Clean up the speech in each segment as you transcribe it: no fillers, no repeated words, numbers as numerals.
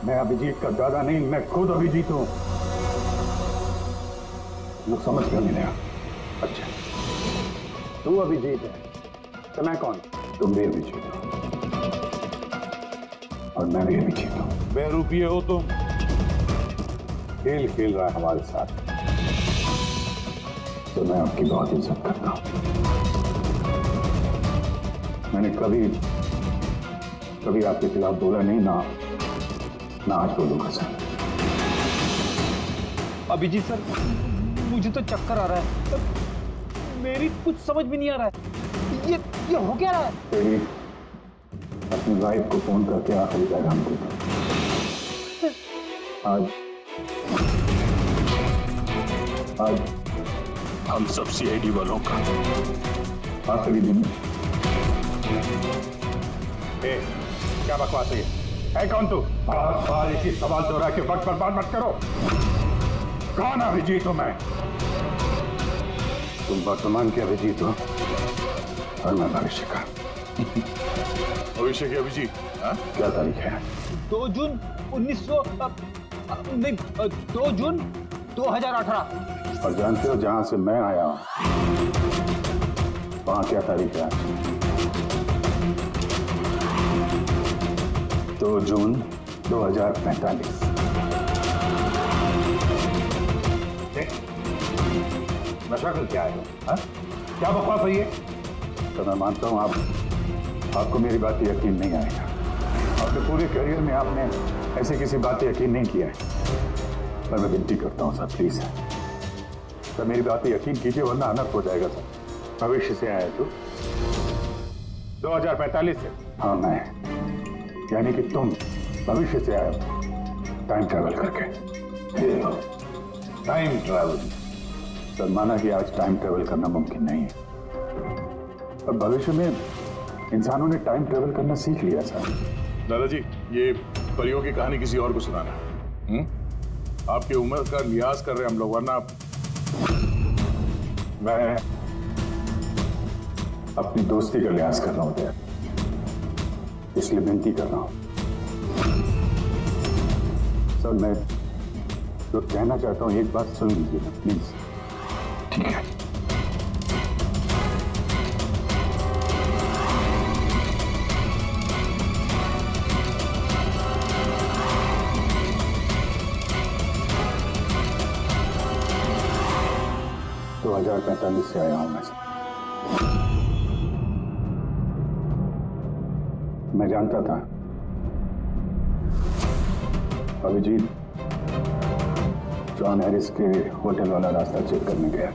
मैं अभिजीत का दादा नहीं, मैं खुद अभिजीत हूं। लोग समझ क्यों नहीं रहा? अच्छा, तू अभिजीत है तो मैं कौन? तुम भी अभिजीत हो और मैं भी अभिजीत हूं। बेरुपये हो तुम। खेल खेल रहा है हमारे साथ, तो मैं आपकी बहुत इज्जत करता हूं। मैंने कभी आपके खिलाफ बोला नहीं, ना आज बोलूंगा सर। अभिजीत सर, मुझे तो चक्कर आ रहा है, मेरी कुछ समझ में नहीं आ रहा है। ये हो क्या रहा है? तेरी अपनी वाइफ को फोन करके आखिरी पैगाम दे दो। आज हम सब सीआईडी वालों का आखिरी दिन। क्या बकवास है? कौन तू? बार एक ही सवाल दोहरा के वक्त बर्बाद मत करो। कौन अभिजीत हूं मैं? तुम वर्तमान के अभिजीत हो और मैं भविष्य का। भविष्य के अभिजीत। क्या तारीख है? 2 जून 2018। और जानते हो जहां से मैं आया हूं वहां क्या तारीख है? 2 जून 2045। नशा कर क्या है? क्या बकवास है ये? तो मैं मानता हूं आपको मेरी बात यकीन नहीं आएगा। अपने पूरे करियर में आपने ऐसे किसी बात यकीन नहीं किया है। पर मैं विनती करता हूं सर, प्लीज सर मेरी बात यकीन कीजिए वरना अनर्थ हो जाएगा सर। भविष्य से आया तू? 2045 से? हाँ मैं, यानी कि तुम भविष्य से आए टाइम ट्रैवल करके। टाइम ट्रैवल सर, माना कि आज टाइम ट्रैवल करना मुमकिन नहीं है, पर भविष्य में इंसानों ने टाइम ट्रैवल करना सीख लिया सर। दादाजी, ये परियों की कहानी किसी और को सुनाना। आपकी उम्र का लिहाज कर रहे हम लोग, वरना मैं अपनी दोस्ती का लिहाज कर रहा हूं यार, इसलिए विनती कर रहा हूं सर। मैं जो कहना चाहता हूं एक बात सुन लीजिए प्लीज। ठीक है? तो 2045 से आया हूं मैं जानता था अभिजीत जॉन हैरिस के होटल वाला रास्ता चेक करने गया।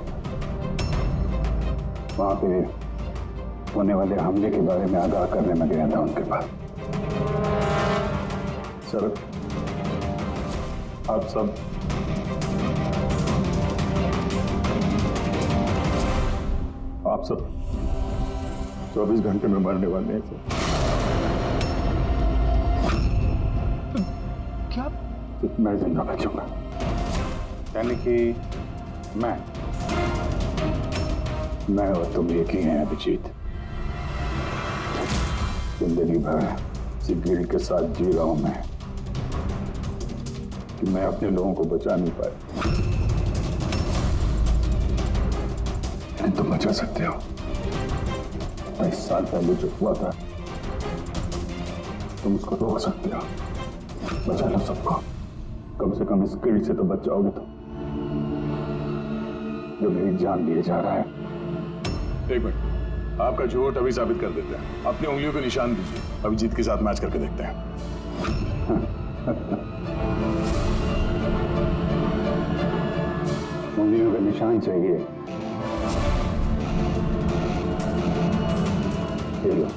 वहां पे होने वाले हमले के बारे में आगाह करने में गया था उनके पास। सर आप सब 24 घंटे में मरने वाले हैं सर। क्या? मैं जिंदा बचूंगा, यानी कि मैं और तुम एक ही हैं अभिजीत। जिंदगी भर इसी गिल्ड के साथ जी रहा हूं मैं कि मैं अपने लोगों को बचा नहीं पाया, लेकिन तुम बचा सकते हो। 22 साल पहले जो हुआ था तुम उसको रोक सकते हो। बचा लो सबको, कम से कम इस गिल्ड से तो बच जाओगे तुम, जो मेरी जान लिए जा रहा है। एक मिनट, आपका झूठ अभी साबित कर देते हैं। अपनी उंगलियों को निशान दीजिए, अभिजीत के साथ मैच करके देखते हैं। उंगलियों का निशान चाहिए? ये लो,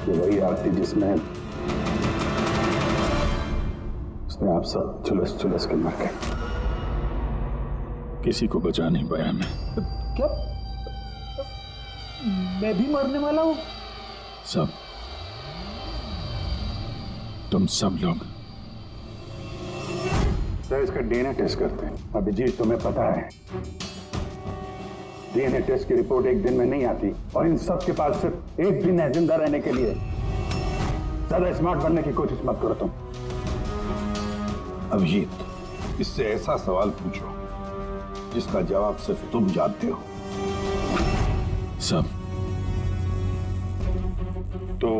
ये वही आरती जिसमें आप सब झुलस के मर गए। किसी को बचा नहीं पाया मैं। क्या? मैं भी मरने वाला हूं? सब, तुम सब लोग। सर इसका डीएनए टेस्ट करते हैं। अभिजीत तुम्हें पता है डीएनए टेस्ट की रिपोर्ट एक दिन में नहीं आती, और इन सब के पास सिर्फ एक दिन है जिंदा रहने के लिए। ज्यादा स्मार्ट बनने की कोशिश मत करो तुम। अभिजीत, इससे ऐसा सवाल पूछो जिसका जवाब सिर्फ तुम जानते हो। सब तो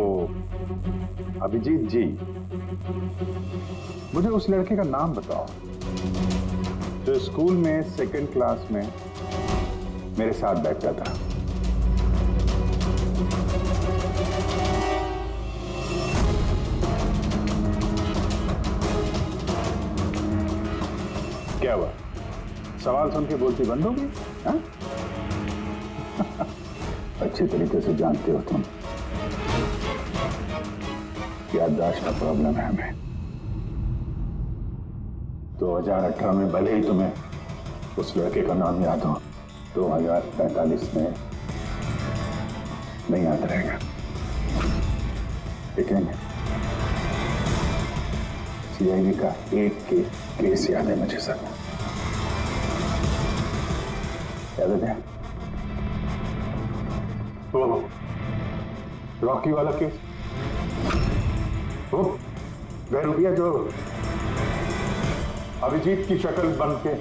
अभिजीत जी, मुझे उस लड़के का नाम बताओ जो स्कूल में सेकंड क्लास में मेरे साथ बैठता था। क्या हुआ? सवाल सुन के बोलती बंद हो गई? हाँ? अच्छी तरीके से जानते हो तुम, याददाश्त का प्रॉब्लम है हमें। 2018 में भले ही तुम्हें उस लड़के का नाम याद हो, 2045 में नहीं याद रहेगा। लेकिन सीआईडी का एक केस याद है मुझे सर। याद है वो रॉकी वाला केस, वो बहरूपिया जो अभिजीत की शक्ल बन के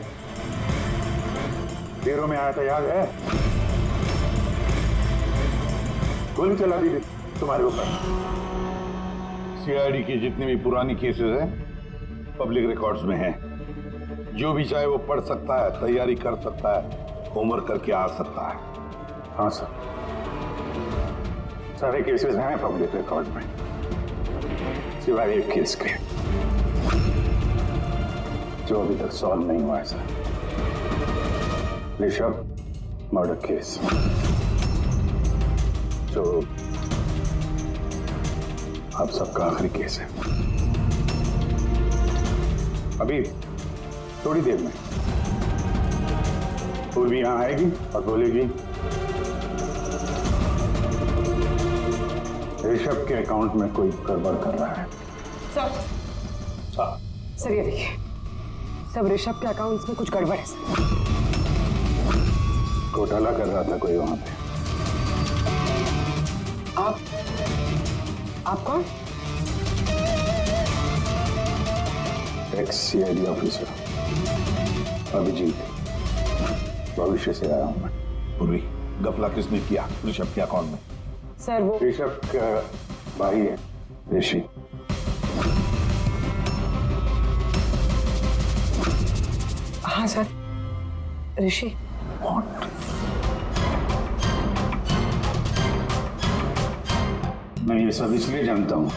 डेरों में आया था, याद है? गोली चला दी थी तुम्हारे ऊपर। सीआईडी की जितनी भी पुरानी केसेस हैं पब्लिक रिकॉर्ड्स में हैं। जो भी चाहे वो पढ़ सकता है, तैयारी कर सकता है, होमवर्क करके आ सकता है। हाँ सर, सारे केसेस हैं पब्लिक रिकॉर्ड में, सिवाय एक केस के जो अभी तक सॉल्व नहीं हुआ है सर। ऋषभ मर्डर केस, जो आप सबका आखिरी केस है। अभी थोड़ी देर में पूर्वी यहां आएगी और बोलेगी ऋषभ के अकाउंट में कोई गड़बड़ कर रहा है। सर ये देखिए, सब ऋषभ के अकाउंट्स में कुछ गड़बड़ है सर। घोटाला कर रहा था कोई वहां पे। आप कौन? एक्स सीआईडी ऑफिसर अभिजीत, भविष्य से आया हूं मैं। पूर्वी, गफला किसने किया ऋषभ के अकाउंट में? सर वो ऋषभ का भाई है ऋषि। हाँ सर, ऋषि। मैं ये सब इसलिए जानता हूं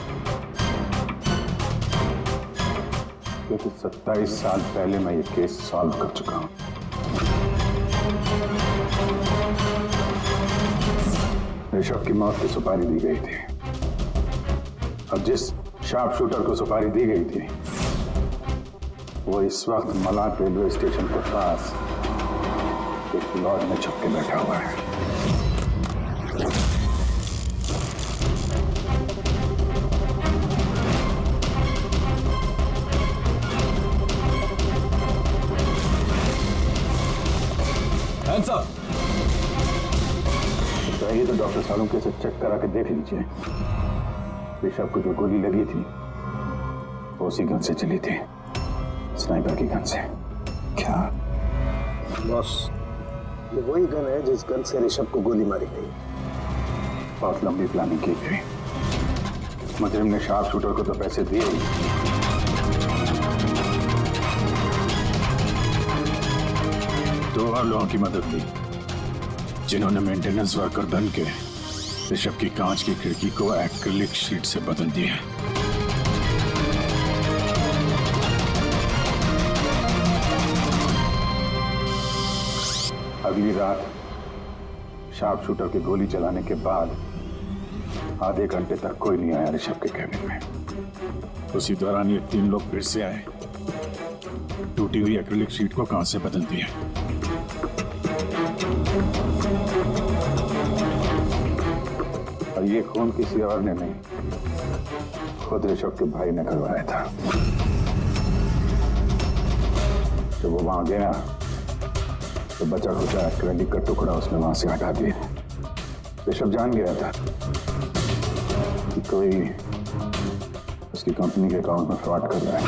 क्योंकि 27 साल पहले मैं ये केस सॉल्व कर चुका हूं। ऋषभ की मौत की सुपारी दी गई थी, और जिस शार्प शूटर को सुपारी दी गई थी वो इस वक्त मलाड रेलवे स्टेशन के पास एक लॉज में छुप के बैठा हुआ है। Hands up! चाहिए तो डॉक्टर सालुंके से चेक करा के देख लीजिए। ऋषभ को जो गोली लगी थी वो उसी गन से चली थी, स्नाइपर की गन से। क्या? बॉस, ये वही गन है जिस गन से ऋषभ को गोली मारी गई। बहुत लंबी प्लानिंग की गई। मुजरिम ने शार्प शूटर को तो पैसे दिए ही, दो और लोगों की मदद ली जिन्होंने मेंटेनेंस वर्कर बन के ऋषभ की कांच की खिड़की को एक्रिलिक शीट से बदल दिया। अगली रात शार्प शूटर की गोली चलाने के बाद आधे घंटे तक कोई नहीं आया ऋषभ के कैबिन में। उसी दौरान ये तीन लोग फिर से आए, टूटी हुई एक्रिलिक शीट को कांच से बदल दिया। और ये खून किसी और ने नहीं, खुद ऋषभ के भाई ने करवाया था। जब वो वहां गया तो बचा खुचा एक्रिलिक का टुकड़ा उसने वहां से हटा दिया। ऋषभ जान गया था कि कोई उसकी कंपनी के अकाउंट में फ्रॉड कर रहा है।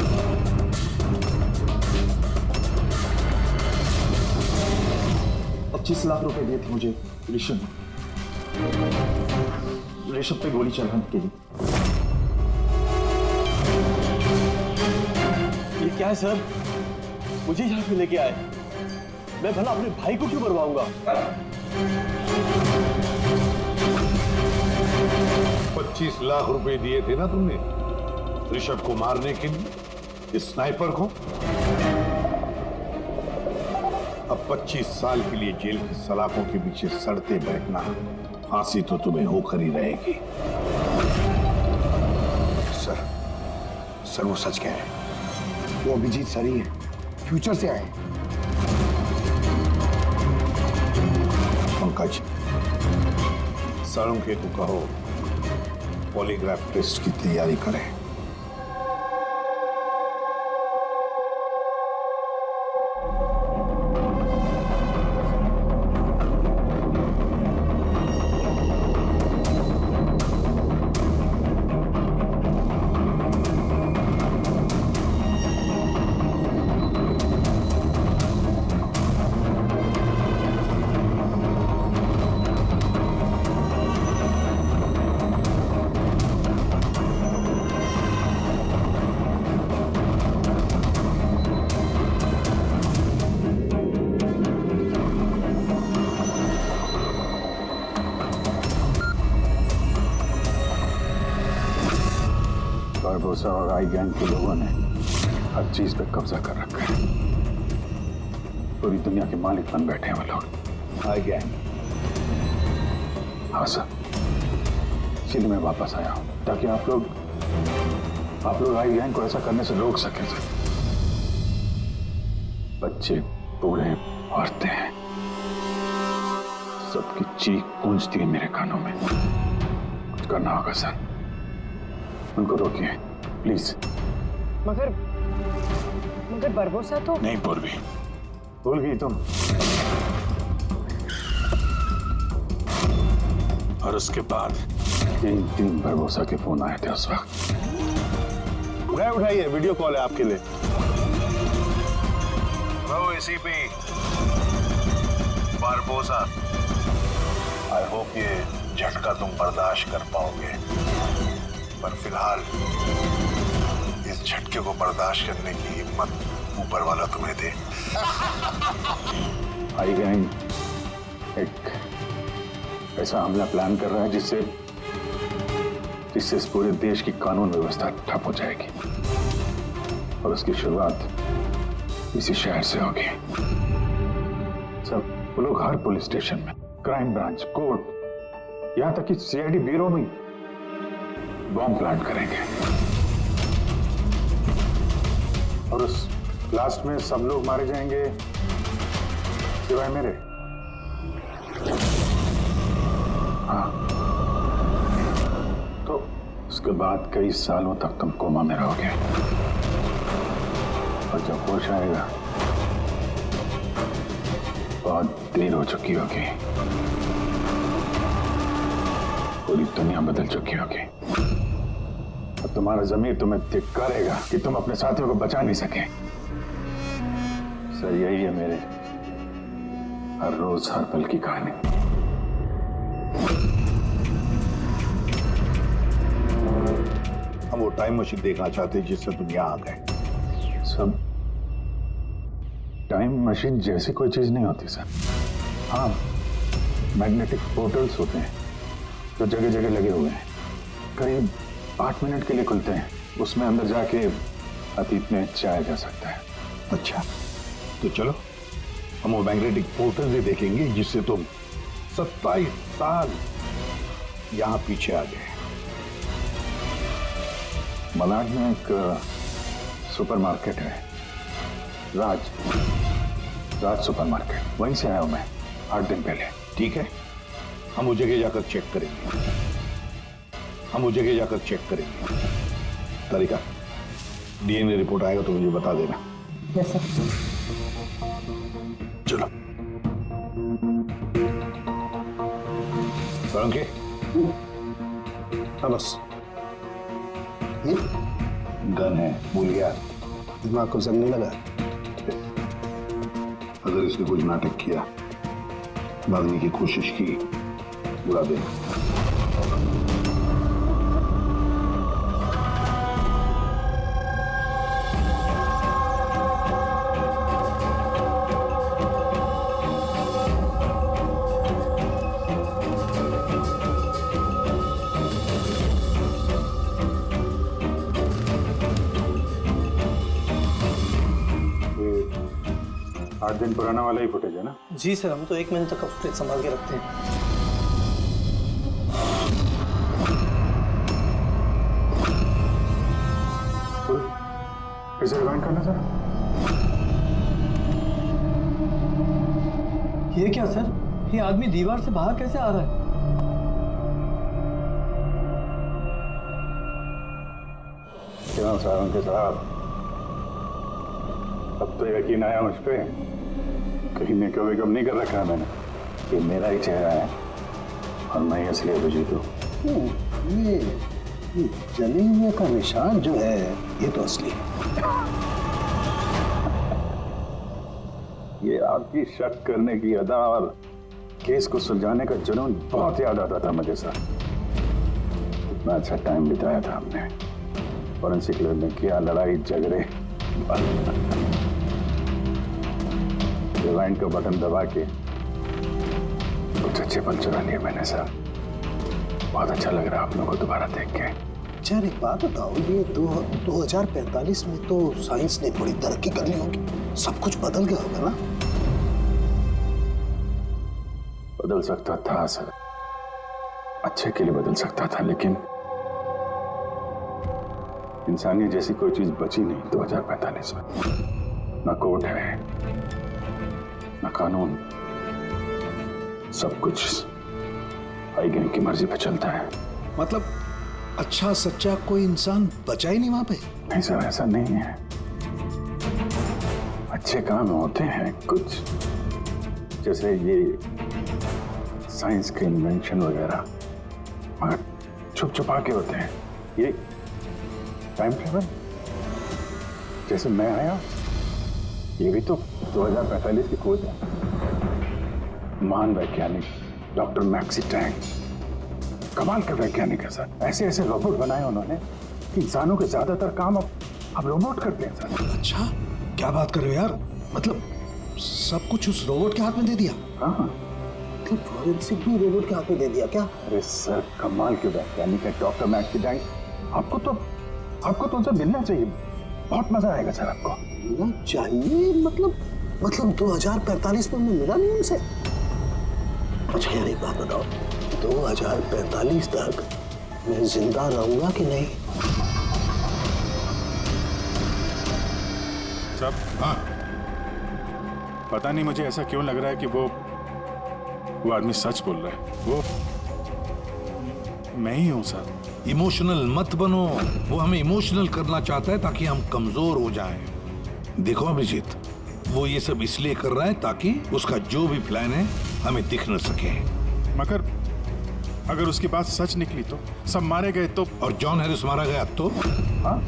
25 लाख रुपए दिए थे मुझे ऋषभ पे गोली चलाने के लिए। ये क्या है सर? मुझे यहाँ पे लेके आए, मैं भला अपने भाई को क्यों मरवाऊंगा? 25 लाख रुपए दिए थे ना तुमने ऋषभ को मारने के लिए, इस स्नाइपर को। अब 25 साल के लिए जेल की सलाखों के पीछे सड़ते बैठना, फांसी तो तुम्हें होकर ही रहेगी। सर वो सच कह रहे हैं, वो अभिजीत सर ही है, फ्यूचर से आए हैं। पंकज, सालुंके को कहो पॉलीग्राफ टेस्ट की तैयारी करें। बारबोसा और आई गैंग के लोगों ने हर चीज पे कब्जा कर रखा है। पूरी दुनिया के मालिक बन बैठे हैं वो लोग। आई गैंग? हाँ सर, इसीलिए मैं वापस आया हूँ ताकि आप लोग आई गैंग को ऐसा करने से रोक सकें सर। बच्चे, बूढ़े, औरतें हैं, सबकी चीख गूंजती है मेरे कानों में। कुछ करना होगा सर, उनको रोकिए प्लीज। मगर बरबोसा तो नहीं पूर्वी, भूल गई तुम? और उसके बाद तीन बरबोसा के फोन आए थे उस वक्त। उठाइए, वीडियो कॉल है आपके लिए। एसीपी बारबोसा, आई होप ये झटका तुम बर्दाश्त कर पाओगे, पर फिलहाल इस झटके को बर्दाश्त करने की हिम्मत ऊपर वाला तुम्हें दे। आई गैंग एक ऐसा हमला प्लान कर रहा है जिससे इस पूरे देश की कानून व्यवस्था ठप हो जाएगी, और उसकी शुरुआत इसी शहर से होगी। सब वो लोग हर पुलिस स्टेशन में, क्राइम ब्रांच, कोर्ट, यहां तक कि सीआईडी ब्यूरो में बॉम्ब प्लांट करेंगे, और उस ब्लास्ट में सब लोग मारे जाएंगे सिवाय मेरे। हाँ, तो उसके बाद कई सालों तक तुम कोमा में रहोगे, और जब होश आएगा बहुत देर हो चुकी होगी, पूरी दुनिया बदल चुकी होगी। अब तुम्हारा ज़मीर तुम्हें धिक्कारेगा कि तुम अपने साथियों को बचा नहीं सके। सर, यही है मेरे हर रोज हर पल की कहानी। हम वो टाइम मशीन देखना चाहते हैं जिससे तुम यहाँ आ गए। सब टाइम मशीन जैसी कोई चीज नहीं होती सर। हाँ, मैग्नेटिक पोर्टल्स होते हैं जो जगह जगह लगे हुए हैं, करीब 8 मिनट के लिए खुलते हैं। उसमें अंदर जाके अतीत में जाया जा सकता है। अच्छा, तो चलो हम वो मैग्नेटिक पोर्टल भी देखेंगे जिससे तुम 27 साल यहाँ पीछे आ गए। मलाड में एक सुपरमार्केट है, राज सुपरमार्केट, वहीं से आया हूं मैं 8 दिन पहले। ठीक है, हम वो जगह जाकर चेक करेंगे। तारिका, डीएनए रिपोर्ट आएगा तो मुझे बता देना। Yes sir. चलो हाँ बस, ये गन है, भूल गया? दिमाग को जंग नहीं लगा? अगर इसने कुछ नाटक किया, भागने की कोशिश की, बुरा दिन। ये 8 दिन पुराना वाला ही फुटेज है ना? जी सर, हम तो 1 महीने तक का फुटेज संभाल के रखते हैं। इसे रिवाइंड करना सर। ये क्या सर? ये आदमी दीवार से बाहर कैसे आ रहा है? क्यों सारों के साथ अब तो यकीन आया मुझ पे। कहीं मेकअप वेकअप नहीं कर रखा है मैंने। ये मेरा ही चेहरा है और मैं ही असली अभिजीत हूँ। ये जले हुए का निशान जो है ये तो असली है। ये आपकी शक करने की अदा और केस को सुलझाने का जुनून बहुत याद आता था मुझे सर। इतना अच्छा टाइम बिताया था हमने। फॉरेंसिक लैब में किया, लड़ाई झगड़े। रिवाइंड का बटन दबा के कुछ अच्छे पल चुरा लिए मैंने सर। बहुत अच्छा लग रहा है आप लोगों को दोबारा देख के। यार एक बात बताओ, ये 2045 में तो साइंस ने बड़ी तरक्की कर ली होगी, सब कुछ बदल गया होगा ना? बदल सकता था सर, अच्छे के लिए बदल सकता था, लेकिन इंसानियत जैसी कोई चीज बची नहीं 2045 में। न कोर्ट है, न कानून, सब कुछ हाई गैंग की मर्जी पे चलता है। मतलब अच्छा सच्चा कोई इंसान बचा ही नहीं वहां पे? नहीं सर, ऐसा नहीं है। अच्छे काम होते हैं कुछ, जैसे ये साइंस के इन्वेंशन वगैरह, मगर छुप छुपा के होते हैं। ये टाइम ट्रेवल, जैसे मैं आया, ये भी तो 2045 की खोज है। महान वैज्ञानिक डॉक्टर मैक्सी टैंक कमाल का वैज्ञानिक है सर। ऐसे ऐसे रोबोट बनाए उन्होंने कि इंसानों के ज्यादातर काम अब रोबोट करते हैं सर। अच्छा, क्या बात कर रहे हो यार? मतलब सब कुछ उस रोबोट के हाथ में दे दिया? हाँ, मतलब फॉरेंसिक भी रोबोट के हाथ में दे दिया क्या? अरे सर, कमाल के वैज्ञानिक है डॉक्टर मैक्सी टैंक। आपको तो उनसे मिलना चाहिए, बहुत मजा आएगा सर आपको। मिलना चाहिए? मतलब 2045 में मैं मिला नहीं उनसे? अच्छा यार एक बात बताओ, 2045 तक मैं जिंदा रहूंगा कि नहीं? सब हाँ, पता नहीं मुझे ऐसा क्यों लग रहा है कि वो आदमी सच बोल रहा है। वो मैं ही हूं सर। इमोशनल मत बनो, वो हमें इमोशनल करना चाहता है ताकि हम कमजोर हो जाएं। देखो अभिजीत, वो ये सब इसलिए कर रहा है ताकि उसका जो भी प्लान है हमें दिख न सके। मगर अगर उसकी बात सच निकली तो सब मारे गए तो? और जॉन हैरिस मारा गया तो? हाँ,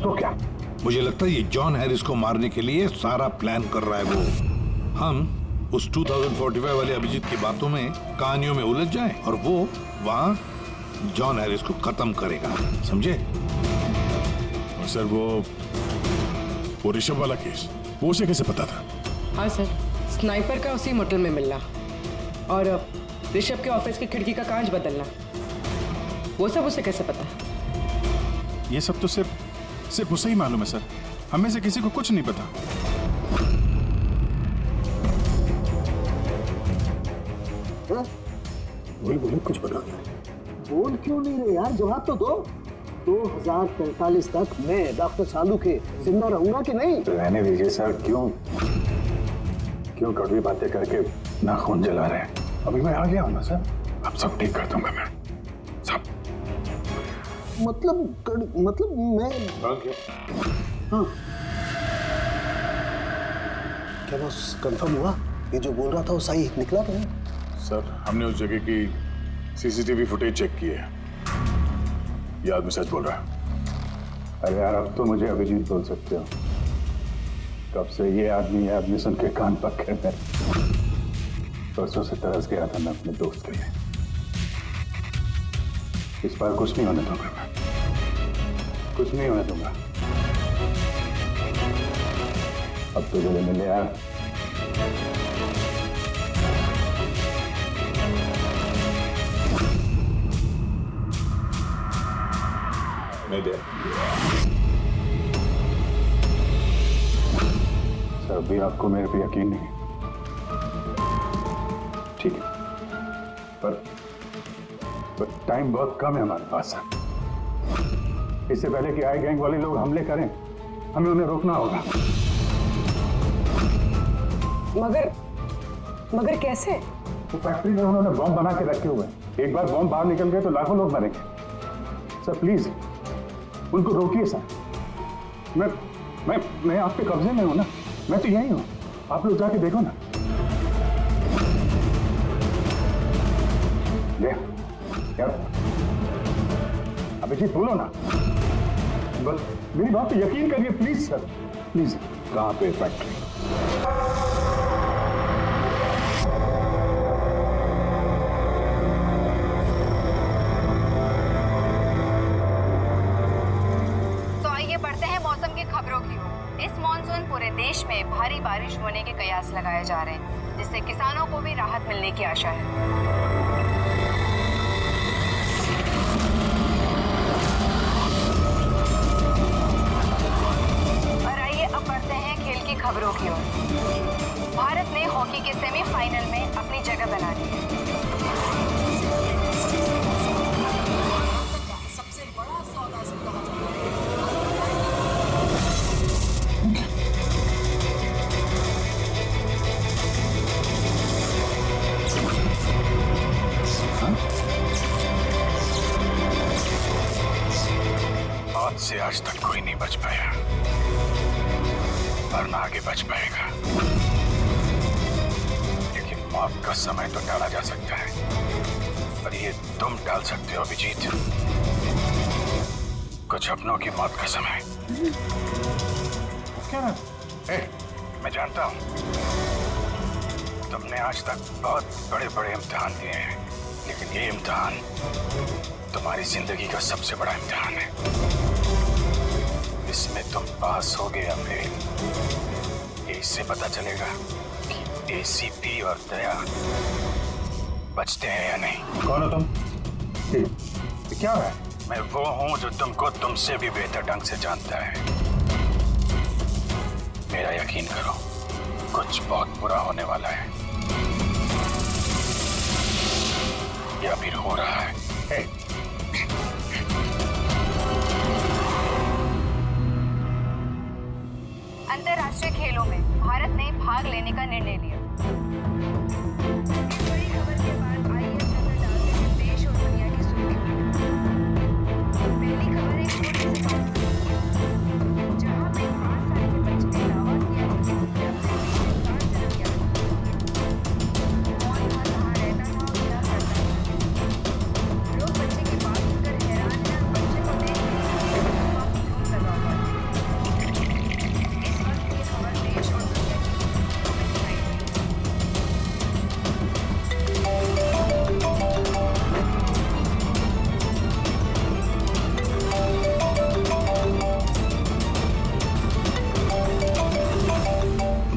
तो क्या? मुझे लगता है ये जॉन हैरिस को मारने के लिए सारा प्लान कर रहा है वो। हम उस 2045 वाले अभिजीत की बातों में, कहानियों में उलझ जाएं और वो वहां जॉन हैरिस को खत्म करेगा, समझे? और सर वो ऋषभ वाला केस, वो उसे कैसे पता था? हाँ सर, स्नाइपर का उसी मोटल में मिलना और ऋषभ के ऑफिस की खिड़की का कांच बदलना, वो सब उसे कैसे पता? ये सब तो सिर्फ उसे ही मालूम है सर। हमें से किसी को कुछ नहीं पता। बोल कुछ बता यार। बोल क्यों नहीं रहे यार? जवाब तो दो। 2045 तक मैं डॉक्टर सालू के जिंदा रहूंगा कि नहीं? तो रहने दीजिए सर, क्यों कड़वी बातें करके नाखून जला रहे हैं? अभी मैं आ गया हूं ना सर, अब सब ठीक कर दूंगा मैं, सब। मतलब मैं हाँ, क्या बस कंफर्म हुआ? ये जो बोल रहा था वो सही निकला तो नहीं? सर, हमने उस जगह की सीसीटीवी फुटेज चेक की है। ये आदमी सच बोल रहा है। अरे यार, अब तो मुझे अभिजीत बोल सकते हो। कब से ये आदमी सुन के कान पक्के मेरे। परसों से तरस गया था मैं अपने दोस्त के लिए। इस बार कुछ नहीं होने दूंगा मैं, कुछ नहीं होने दूंगा। अब तो जो मिले यार, नहीं दे। सर अभी आपको मेरे पे यकीन नहीं, ठीक है, पर टाइम बहुत कम है हमारे पास। इससे पहले कि आई गैंग वाले लोग हमले करें, हमें उन्हें रोकना होगा। मगर कैसे? वो फैक्ट्री में उन्होंने बॉम्ब बना के रखे हुए हैं। एक बार बॉम्ब बाहर निकल गए तो लाखों लोग मरेंगे। सर प्लीज उनको रोकिए सर। मैं आपके कब्जे में हूं ना, मैं तो यही हूं। आप लोग जाके देखो ना। ले यार, अभिजीत बोलो ना, बस मेरी बात पे यकीन करिए प्लीज सर, प्लीज। कहाँ पे फैक्ट्री? खबरों की ओर। इस मॉनसून पूरे देश में भारी बारिश होने के कयास लगाए जा रहे हैं, जिससे किसानों को भी राहत मिलने की आशा है। और आइए अब बढ़ते हैं खेल की खबरों की ओर। भारत ने हॉकी के सेमीफाइनल में अपनी जगह बना ली है। सबसे बड़ा सौदा से आज तक कोई नहीं बच पाया और ना आगे बच पाएगा। लेकिन मौत का समय तो टाला जा सकता है, पर ये तुम टाल सकते हो अभिजीत। कुछ अपनों की मौत का समय। क्या ना? मैं जानता हूं तुमने आज तक बहुत बड़े बड़े इम्तिहान दिए हैं, लेकिन ये इम्तिहान तुम्हारी जिंदगी का सबसे बड़ा इम्तिहान है। इसमें तुम पास होगे या फेल, इससे पता चलेगा कि एसीपी और दया बचते हैं या नहीं। कौन हो तुम? क्या है? मैं वो हूं जो तुमको तुमसे भी बेहतर ढंग से जानता है। मेरा यकीन करो, कुछ बहुत बुरा होने वाला है या फिर हो रहा है। अंतर्राष्ट्रीय खेलों में भारत ने भाग लेने का निर्णय लिया। इस बड़ी खबर के बाद आइए नजर डालते हैं देश और दुनिया की सुर्खियों। पहली खबर एक छोटे से गांव से, जहां पे 5 साल के बच्चे ने दावा किया कि उसने अपने साथ जन्म किया था। कौन था, कहाँ रहता था और क्या करता था। लोग बच्चे की बात सुनकर हैरान हैं और बच्चे को देख के लगा हुआ है। देश और दुनिया की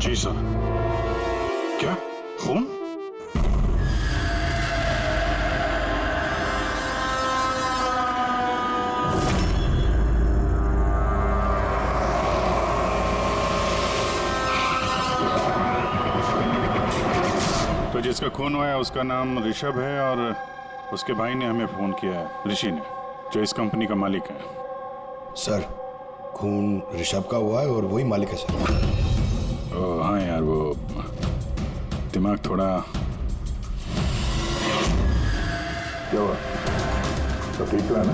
जी सर। क्या खून? तो जिसका खून हुआ है उसका नाम ऋषभ है और उसके भाई ने हमें फोन किया है, ऋषि ने, जो इस कंपनी का मालिक है। सर खून ऋषभ का हुआ है और वही मालिक है सर। हाँ यार, वो दिमाग थोड़ा। क्या हुआ? तो ठीक तो है ना?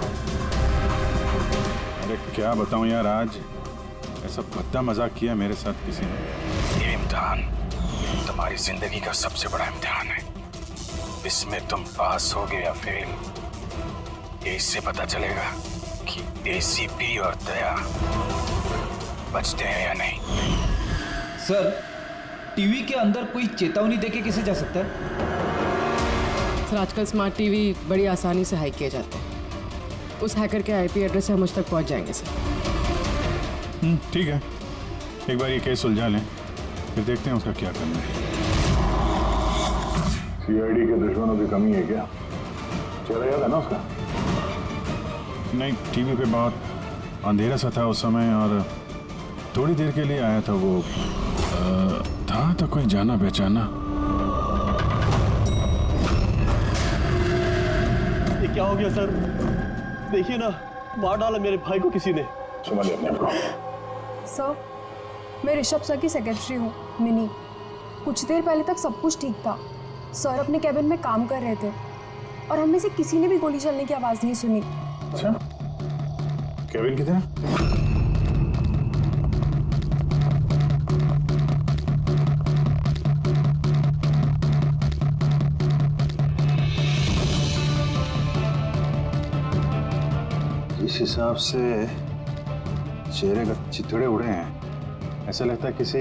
अरे क्या बताऊं यार, आज ऐसा भद्दा मजाक किया मेरे साथ किसी ने। ये इम्तिहान तुम्हारी जिंदगी का सबसे बड़ा इम्तिहान है। इसमें तुम पास होगे या फेल, ये इससे पता चलेगा कि एसीपी और दया बचते हैं या नहीं। सर, टीवी के अंदर कोई चेतावनी देके कैसे जा सकता है? सर आजकल स्मार्ट टीवी बड़ी आसानी से हैक किए जाते हैं। उस हैकर के आईपी एड्रेस से हम मुझ तक पहुंच जाएंगे सर। ठीक है, एक बार ये केस सुलझा लें, फिर देखते हैं उसका क्या करना है। सीआईडी के दुश्मनों की कमी है क्या? चेहरा याद है ना उसका? नहीं, टीवी पे बहुत अंधेरा सा था उस समय और थोड़ी देर के लिए आया था वो। था तो कोई जाना पहचाना। ये क्या हो गया सर? देखिए ना, मार डाला मेरे भाई को किसी ने। संभालिए अपने आप को। सर, मैं ऋषभ सर की सेक्रेटरी हूँ, मिनी। कुछ देर पहले तक सब कुछ ठीक था। सर अपने कैबिन में काम कर रहे थे और हम में से किसी ने भी गोली चलने की आवाज़ नहीं सुनी। अच्छा, केविन किधर? जिस हिसाब से चेहरे का चिथड़े उड़े हैं, ऐसा लगता है किसी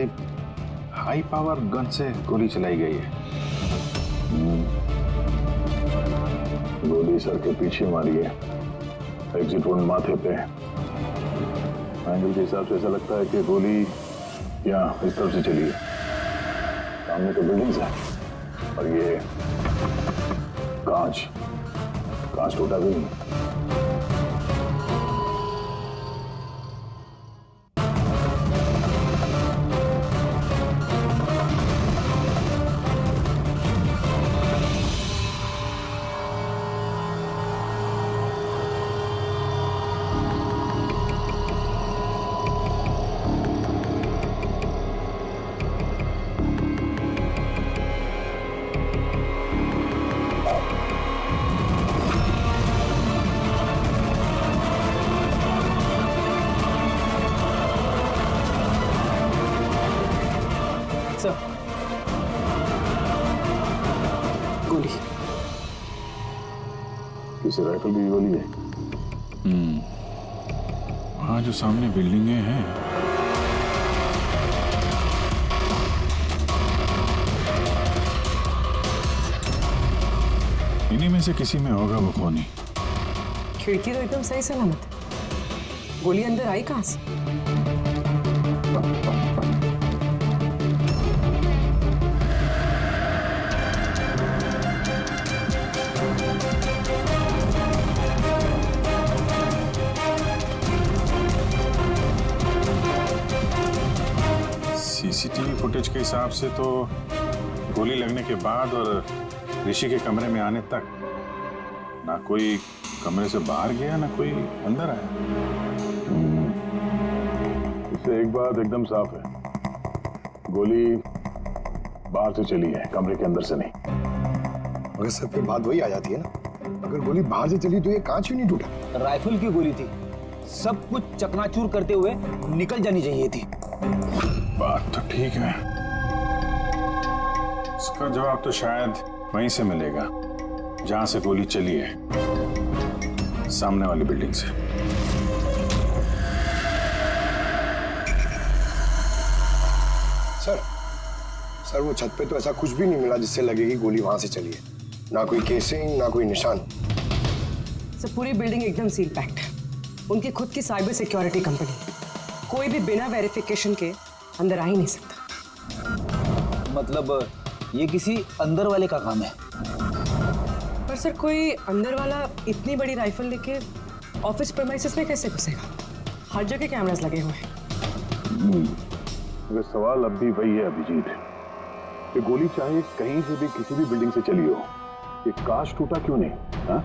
हाई पावर गन से गोली चलाई गई है। गोली सर के पीछे मारी है, एग्जिट वुंड माथे पे। एंगल के हिसाब से ऐसा लगता है कि गोली यहाँ इस तरफ से चली है। सामने तो बिल्डिंग्स है और ये कांच टूटा भी नहीं। गोली किसी राइफल की गोली है। हाँ, जो सामने बिल्डिंगें हैं। इन्हीं में से किसी में होगा वो खूनी। खिड़की तो एकदम सही सलामत है। गोली अंदर आई कहाँ से? सीसीटीवी फुटेज के हिसाब से तो गोली लगने के बाद और ऋषि के कमरे में आने तक ना कोई कमरे से बाहर गया ना कोई अंदर आया। इससे एक बात एकदम साफ है, गोली बाहर से चली है, कमरे के अंदर से नहीं। मगर सर फिर बात वही आ जाती है ना, अगर गोली बाहर से चली तो ये कांच क्यों नहीं टूटा? राइफल की गोली थी, सब कुछ चकनाचूर करते हुए निकल जानी चाहिए थी। बात तो ठीक है, इसका जवाब तो शायद वहीं से मिलेगा जहां से गोली चली है, सामने वाली बिल्डिंग से। सर वो छत पे तो ऐसा कुछ भी नहीं मिला जिससे लगेगी गोली वहां से चली है। ना कोई केसिंग, ना कोई निशान। सर पूरी बिल्डिंग एकदम सील पैक्ड है। उनकी खुद की साइबर सिक्योरिटी कंपनी, कोई भी बिना वेरिफिकेशन के अंदर आ ही नहीं सकता। मतलब ये किसी अंदर वाले का काम है। पर सर कोई अंदर वाला इतनी बड़ी राइफल लेके ऑफिस प्रेमाइसेस में कैसे घुसेगा? हर जगह कैमरास लगे हुए हैं। मगर सवाल अब भी वही है अभिजीत, कि गोली चाहे कहीं से भी किसी भी बिल्डिंग से चली हो, ये कांच टूटा क्यों नहीं? हाँ?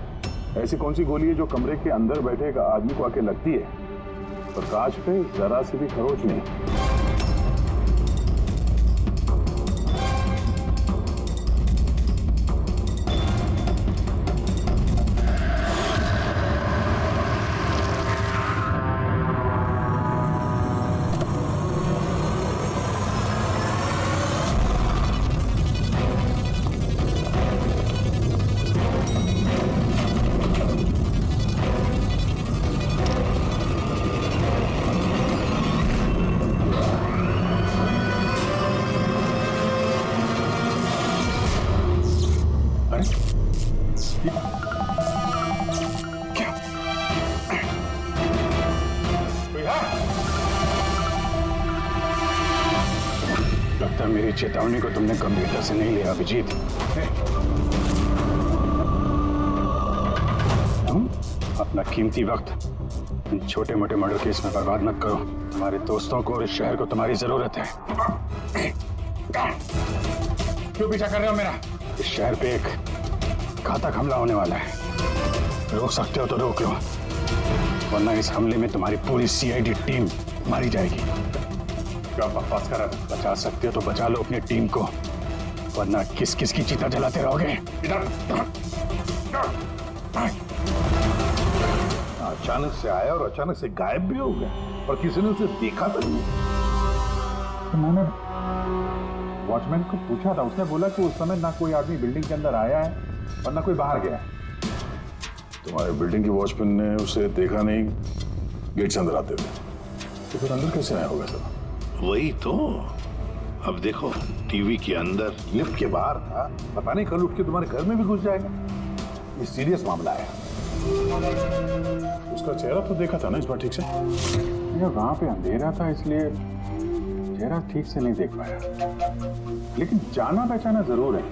ऐसी कौन सी गोली है जो कमरे के अंदर बैठे एक आदमी को आके लगती है और कांच पे जरा सी भी खरोच नहीं? लगता है मेरी चेतावनी को तुमने गंभीरता से नहीं लिया अभिजीत। तुम अपना कीमती वक्त इन छोटे मोटे मर्डर केस में बर्बाद मत करो। हमारे दोस्तों को और इस शहर को तुम्हारी जरूरत है। क्यों पीछा कर रहे हो मेरा? इस शहर पे एक घातक हमला होने वाला है। रोक सकते हो तो रोक लो, वरना इस हमले में तुम्हारी पूरी सीआईडी टीम मारी जाएगी। क्या बकवास कर रहे हो? बचा सकते हो तो बचा लो अपनी टीम को, वरना किस किस की चिता जलाते रहोगे। अचानक से आया और अचानक से गायब भी हो गया और किसी ने उसे देखा तो नहीं। तो मैंने वॉचमैन को पूछा था, उसने बोला कि उस समय ना कोई आदमी बिल्डिंग के अंदर आया है और ना कोई बाहर गया है। तुम्हारे बिल्डिंग की वॉचमैन ने उसे देखा नहीं गेट से अंदर आते हुए, तो फिर अंदर कैसे आया होगा सर? वही तो। अब देखो, टीवी के अंदर, लिफ्ट के बाहर था, पता नहीं कल उठ के तुम्हारे घर में भी घुस जाएगा। ये सीरियस मामला है। उसका चेहरा तो देखा था ना इस बार ठीक से? वहां पे अंधेरा था इसलिए चेहरा ठीक से नहीं देख पाया, लेकिन जाना पहचाना जरूर है।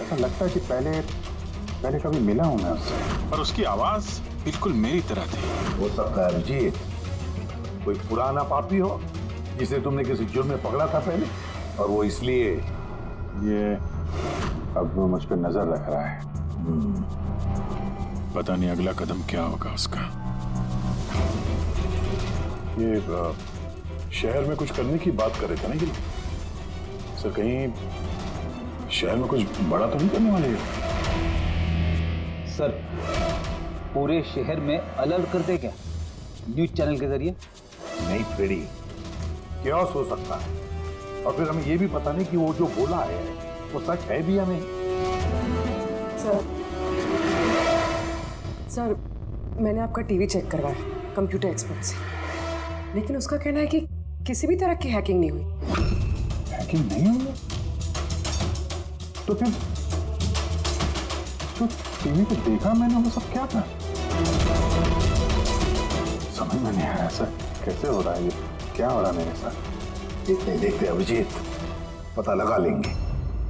ऐसा लगता है कि पहले कभी मिला हूं मैं उससे। पर उसकी आवाज बिल्कुल मेरी तरह थी। हो सकता है अभिजीत कोई पुराना पापी हो जिसे तुमने किसी जुर्म में पकड़ा था पहले, और वो इसलिए ये अब वो मुझ पर नजर रख रहा है। पता नहीं अगला कदम क्या होगा उसका। ये शहर में कुछ करने की बात कर रहे थे ना ये सर? कहीं शहर में कुछ बड़ा तो नहीं करने वाले हैं? सर, पूरे शहर में अलर्ट कर दे क्या न्यूज चैनल के जरिए? नहीं फ्रेडी, chaos हो सकता है, और फिर हमें ये भी पता नहीं कि वो जो बोला है वो सच है भी या नहीं। सर, मैंने आपका टीवी चेक करवाया कंप्यूटर एक्सपर्ट से, लेकिन उसका कहना है कि किसी भी तरह की हैकिंग नहीं हुई। हैकिंग नहीं हुई? तो फिर तो टीवी पे देखा मैंने वो सब क्या था? समझ में नहीं आया सर, कैसे हो रहा है ये? क्या हो रहा है मेरे साथ? देखते अभिजीत, पता लगा लेंगे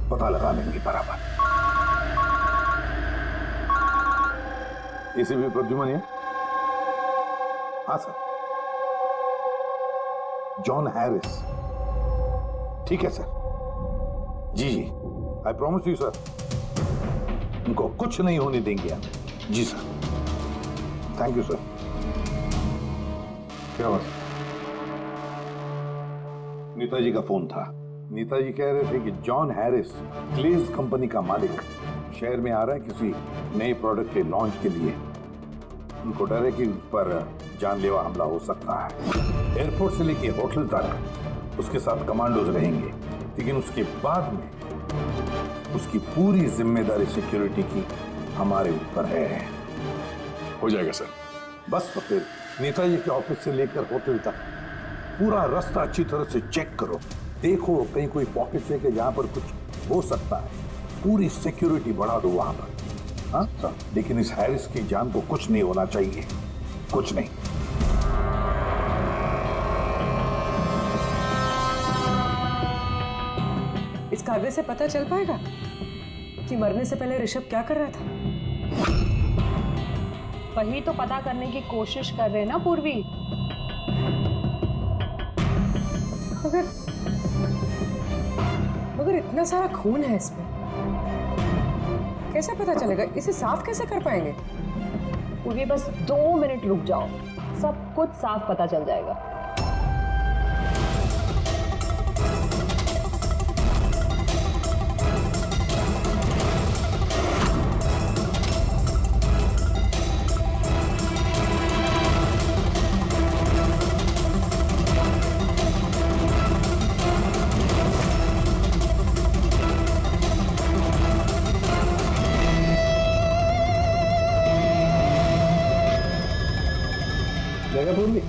बराबर। एसीपी प्रद्युमन है? हाँ सर। John Harris. ठीक है सर। जी आई प्रॉमिस यू सर, उनको कुछ नहीं होने देंगे हम। जी सर, थैंक यू सर। क्या हुआ? नेताजी का फोन था। नेताजी कह रहे थे कि जॉन हैरिस, क्लेज कंपनी का मालिक, शहर में आ रहा है किसी नए प्रोडक्ट के लॉन्च के लिए। उनको डर है कि उस पर जानलेवा हमला हो सकता है। एयरपोर्ट से लेके होटल तक उसके साथ कमांडोज रहेंगे, लेकिन उसके बाद में उसकी पूरी जिम्मेदारी सिक्योरिटी की हमारे ऊपर है। हो जाएगा सर। बस तो फिर नेताजी के ऑफिस से लेकर होटल तक पूरा रास्ता अच्छी तरह से चेक करो, देखो कहीं कोई पॉकेट है कि जहां पर कुछ हो सकता है। पूरी सिक्योरिटी बढ़ा दो वहां पर। हाँ सर, लेकिन इस हैरिस की जान को कुछ नहीं होना चाहिए, कुछ नहीं। इस कार्य से पता चल पाएगा कि मरने से पहले ऋषभ क्या कर रहा था? वही तो पता करने की कोशिश कर रहे हैं ना पूर्वी। मगर इतना सारा खून है इसमें, कैसे पता चलेगा? इसे साफ कैसे कर पाएंगे? पूर्वी बस 2 मिनट रुक जाओ, सब कुछ साफ पता चल जाएगा। पूर्वी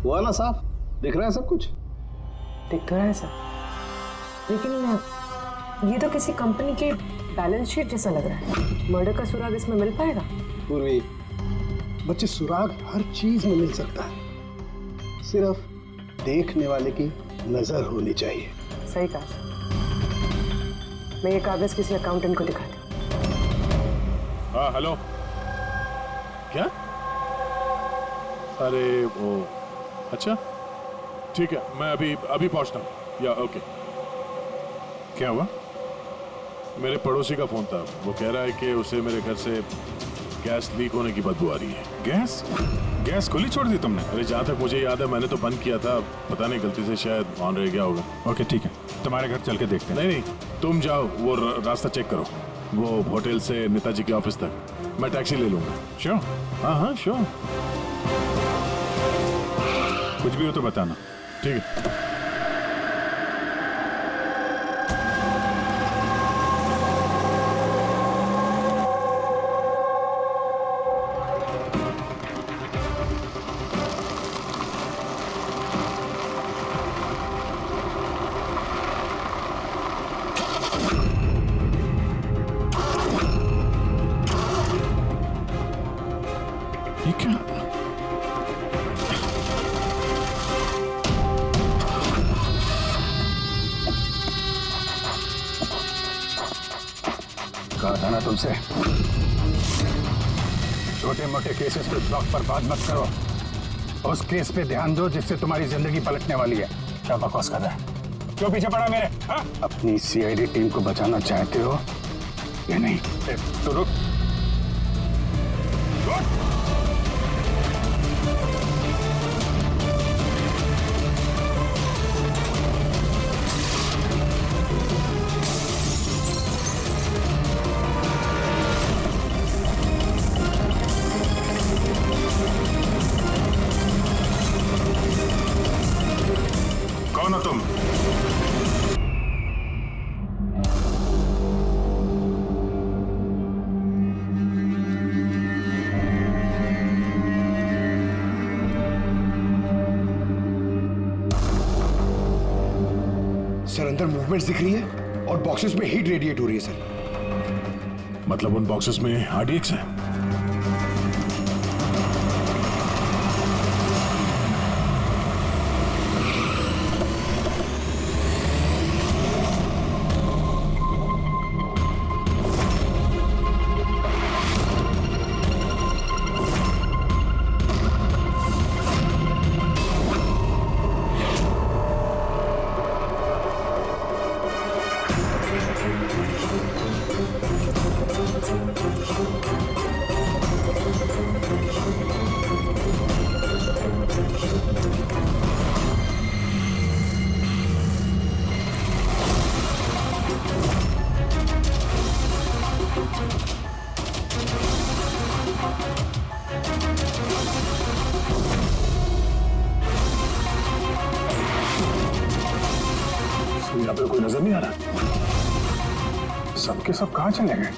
हुआ ना साफ? दिख रहा है सब कुछ? दिख तो रहा है सर, लेकिन ये तो किसी कंपनी के बैलेंस शीट जैसा लग रहा है। मर्डर का सुराग इसमें मिल पाएगा? पूर्वी, बच्चे, सुराग हर चीज में मिल सकता है, सिर्फ देखने वाले की नजर होनी चाहिए। सही कहा सर। मैं ये कागज किसी अकाउंटेंट को दिखाती हूँ। हाँ हेलो, क्या? अरे वो, अच्छा ठीक है, मैं अभी पहुंचता हूँ। या ओके। क्या हुआ? मेरे पड़ोसी का फोन था, वो कह रहा है कि उसे मेरे घर से गैस लीक होने की बदबू आ रही है। गैस खुली छोड़ दी तुमने? अरे जहाँ तक मुझे याद है मैंने तो बंद किया था, पता नहीं गलती से शायद ऑन रह गया होगा। ओके ठीक है, तुम्हारे घर चल के देखते हैं। नहीं तुम जाओ, वो रास्ता चेक करो, वो होटल से नेताजी के ऑफिस तक। मैं टैक्सी ले लूंगा। श्योर? हाँ श्योर। कुछ भी हो तो बताना। ठीक है। ये क्या? कहा था ना तुमसे, छोटे मोटे केसेस को शौक पर बात मत करो। उस केस पे ध्यान दो जिससे तुम्हारी जिंदगी पलटने वाली है। क्या बकवास कर रहा है? क्यों पीछे पड़ा मेरे? हा? अपनी सीआईडी टीम को बचाना चाहते हो या नहीं? तो रुक। कौन हो तुम? सर अंदर मूवमेंट्स दिख रही है और बॉक्सेस में हीट रेडिएट हो रही है सर। मतलब उन बॉक्सेस में RDX है? यहाँ पे कोई नजर नहीं आ रहा। सबके सब कहाँ चले गए?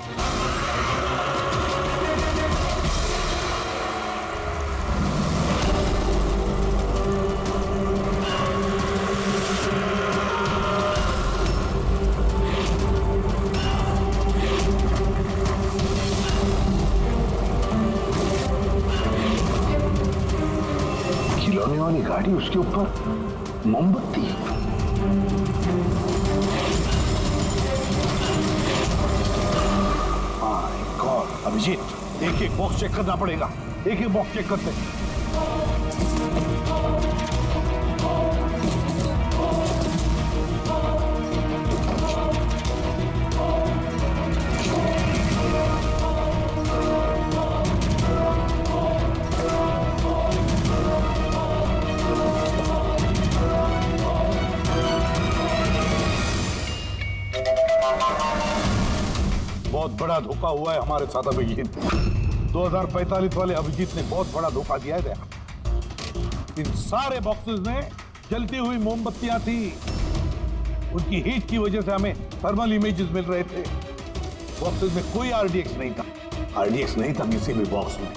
खिलौने वाली गाड़ी, उसके ऊपर मोमबत्ती। अभिजीत, एक एक बॉक्स चेक करना पड़ेगा। एक एक बॉक्स चेक करते हैं। बहुत बड़ा धोखा हुआ है हमारे साथ अभिजीत। 2045 वाले अभिजीत ने बहुत बड़ा धोखा दिया है। इन सारे बॉक्सेस में जलती हुई मोमबत्तियां थी। उनकी हीट की वजह से हमें थर्मल इमेजेस मिल रहे थे। बॉक्सेस में कोई RDX नहीं था। RDX नहीं था किसी भी बॉक्स में।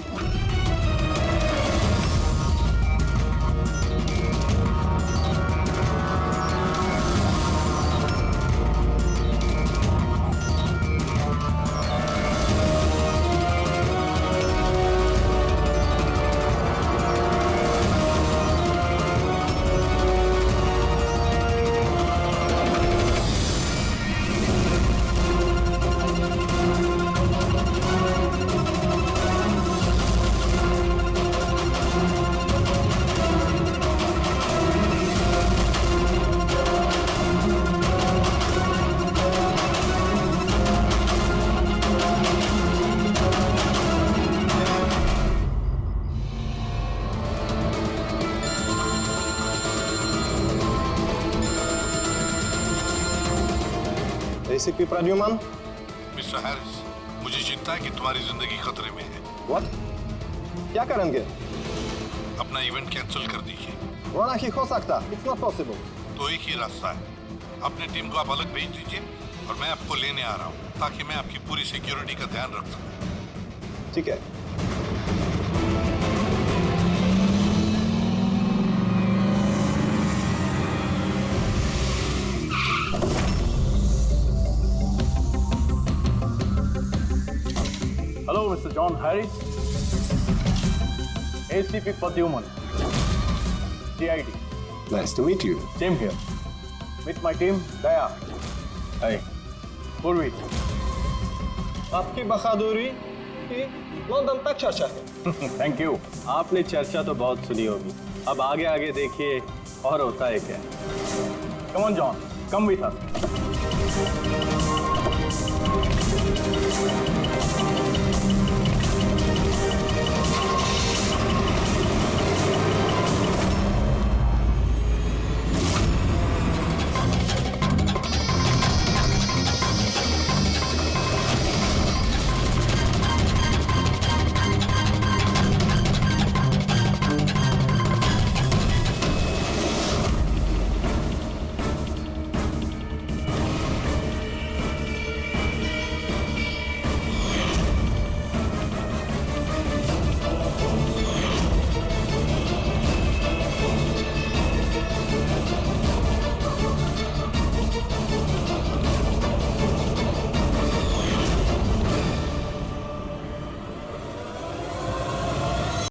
एसीपी प्रद्युमन। मिस्टर हैरिस, मुझे चिंता है कि तुम्हारी जिंदगी खतरे में है। व्हाट? क्या करेंगे? अपना इवेंट कैंसिल कर दीजिए। वो नहीं हो सकता। It's not possible. तो एक ही रास्ता है, अपनी टीम को आप अलग भेज दीजिए और मैं आपको लेने आ रहा हूँ ताकि मैं आपकी पूरी सिक्योरिटी का ध्यान रख सकूं। ठीक है। Hello, Mr. John Harris. ACP Pradyuman. CID. Nice to meet you. Same here. With my team, Daya. Hey. Purvi. आपकी बहादुरी की लंदन तक चर्चा है। Thank you. आपने चर्चा तो बहुत सुनी होगी, अब आगे आगे देखिए और होता है क्या। Come on, John. Come with us.